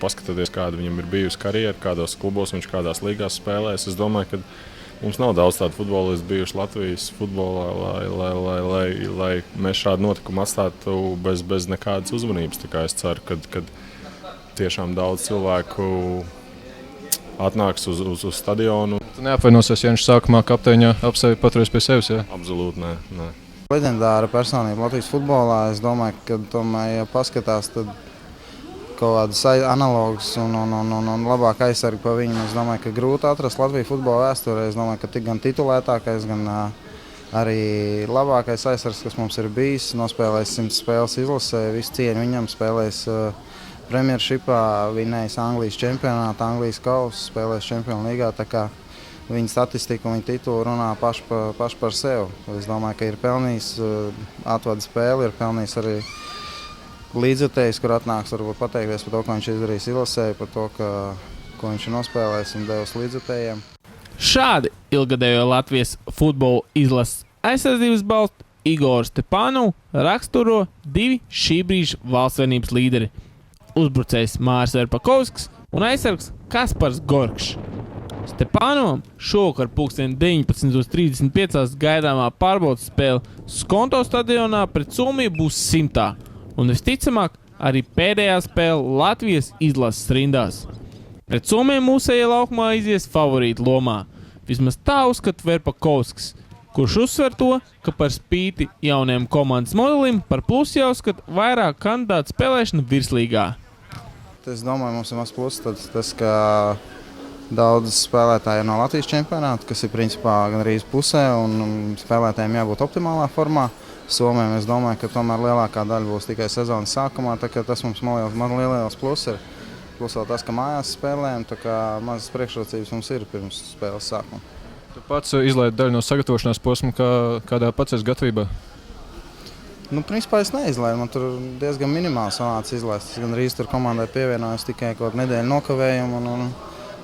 paskatieties, kāda viņam ir bijusi karjera, kādos klubos viņš kādās līgās spēlēs. Es domāju, ka mums nav daudz tādu futbolistu bijuši Latvijas futbolā, lai mēs šādu notikumu atstātu bez nekādas uzmanības. Tā kā es ceru, ka tiešām daudz cilvēku atnāks uz stadionu. Tu neapvainosies, ja viņš sākumā kapteiņā ap sevi paturēs pie sevis, jā? Absolūti nē. Leģendāra personība Latvijas futbolā. Es domāju, ka tomēr, ja paskatās, tad kaut kādas analogas un labāk aizsargi pa viņu. Es domāju, ka grūti atrast Latvijas futbola vēsturē. Es domāju, ka gan titulētākais, gan arī labākais aizsargs, kas mums ir bijis, nospēlējis 100 spēles izlasē, visu cieņu viņam, spēlējis Premiershipā, vinējis Anglijas čempionātu, Anglijas kausu, spēlējis Čempionu līgā. Tā kā viņa statistika un viņa titula runā paši par sevi. Es domāju, ka ir pelnījis atvadu spēli, ir pelnījis arī līdzjutējs, kur atnāks varbūt pateikties par to, ko viņš izdarījis izlasē, par to, ko viņš ir nospēlējis un devis līdzjutējiem. Šādi ilgadējo Latvijas futbola izlases aizsardzības balstu Igoru Stepanovu raksturo divi šī brīža valstsvarenības līderi – uzbrucējs Māris Verpakovskis un aizsargs Kaspars Gorkšs. Stepanovam šovakar 19:35 gaidāmā pārbaudas spēle Skonto stadionā pret Somiju būs 100. Un visticamāk arī pēdējā spēle Latvijas izlases rindās. Pret Somiju mūsējie laukumā izies favorīta lomā. Vismaz tā uzskata Verpakovskis, kurš uzsver to, ka par spīti jaunajam komandas modelim par plusu jāuzskata vairāk kandidātu spēlēšana virslīgā. Es domāju, mums ir maz pluss tas, ka daudz spēlētāji ir no Latvijas čempionāta, kas ir principā gan arī pusē, un spēlētājiem jābūt optimālā formā. Somijam es domāju, ka tomēr lielākā daļa būs tikai sezonas sākumā, tā kā tas mums man lielais pluss ir. Plus vēl tas, ka mājās spēlējam, tā kā mazas priekšrocības mums ir pirms spēles sākuma. Tu pats izlaidi daļu no sagatavošanās posma, kādā pats esi gatavībā? Principā es neizlaidu, man tur diezgan minimāli sanāca izlaist. Es gan arī tur komandai pievienojos tikai kaut nedēļu nokavējumu un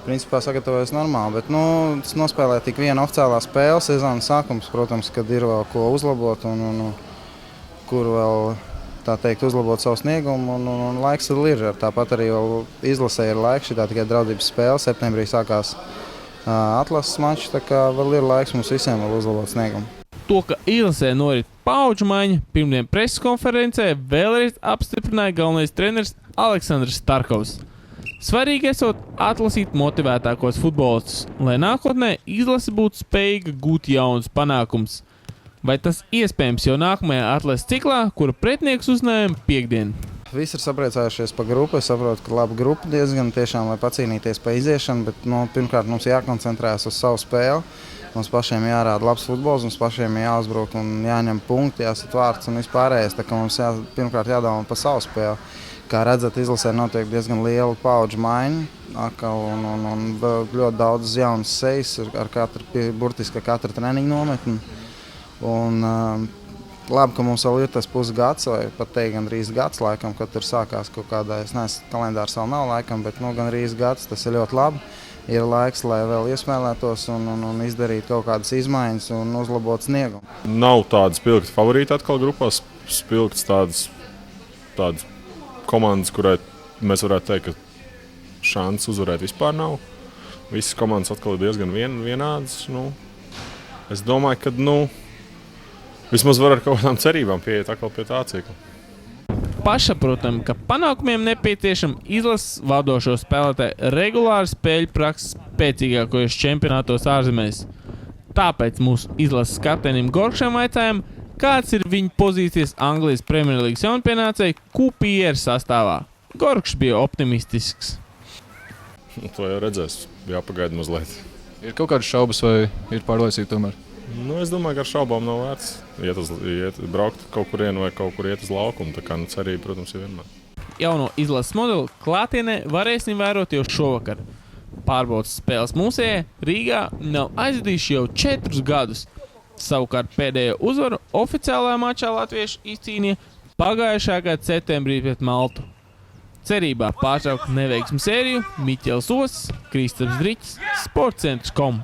principā sagatavojos normāli. Bet es nospēlēju tik vienu oficiālā spēle, sezonas sākums, protams, kad ir vēl ko uzlabot un kur vēl, tā teikt, uzlabot savu sniegumu un laiks tad ir. Tāpat arī vēl izlasē ir laiks, šitā tikai draudzības spēle. Septembrī sākās atlases mačs, tā kā vēl ir laiks mums visiem vēl uzlabot sniegumu. To, ka izlasē norit paudžu maiņa, pirmdien preses konferencē vēlreiz apstiprināja galvenais treneris Aleksandrs Starkovs. Svarīgi esot atlasīt motivētākos futbolistus, lai nākotnē izlase būtu spējīga gūt jaunus panākumus. Vai tas iespējams jau nākamajā atlases ciklā, kura pretinieks uznājām piekdien? Visi ir sapriecājušies par grupu. Es saprotu, ka laba grupa diezgan tiešām, lai pacīnīties pa iziešanu, bet pirmkārt mums jākoncentrējas uz savu spēli. Mums pašiem jārāda labs futbols, mums pašiem jāuzbruk un jāņem punkti, jāsit vārds un vispārējais. Tā kā mums pirmkārt jādomā par savu spēli. Kā redzat, izlasē notiek diezgan liela paudžu maiņa un ļoti daudz jaunas sejas burtiski katra treniņa nometni. Labi, ka mums vēl ir tas pusgads, vai pat teikt gandrīz gads laikam, kad tur sākās kaut kādā, es nezinu, kalendārs vēl nav laikam, bet gandrīz gads, tas ir ļoti labi. Ir laiks, lai vēl iesmēlētos un izdarītu kaut kādas izmaiņas un uzlabot sniegumu. Nav tādas spilgtas favorīti atkal grupās, spilgtas tādas komandas, kurai mēs varētu teikt, ka šāns uzvarēt vispār nav. Visas komandas atkal ir diezgan vienādas. Es domāju, ka vismaz var ar kaut kādām cerībām pieiet atkal pie tā cikla. Pašsaprotam, ka panākumiem nepieciešama izlases vadošo spēlētāju regulāra spēļu prakses spēcīgākajos čempionātos ārzemēs. Tāpēc mūsu izlases kapteinim Gorkšam vaicājām, kāds ir viņa pozīcijas Anglijas Premjerlīgas jaunpienācēju QPR sastāvā. Gorkšs bija optimistisks. To jau redzēs, jāpagaida mazliet. Ir kaut kādas šaubas vai ir pārliecība tomēr? Es domāju, ka ar šaubām nav vērts braukt kaut kurien vai kaut kur iet uz laukumu. Tā kā cerība, protams, ir vienmēr. Jauno izlases modeli klātienē varēsim vērot jau šovakar. Pārbaudas spēles mūsējai Rīgā nav aizvadījuši jau 4 gadus. Savukārt pēdējo uzvaru oficiālajā mačā latvieši izcīnīja pagājušā gada septembrī pret Maltu. Cerībā pārtraukt neveiksmu sēriju Miķels Osis, Kristaps Driķis, Sportcentrs.com.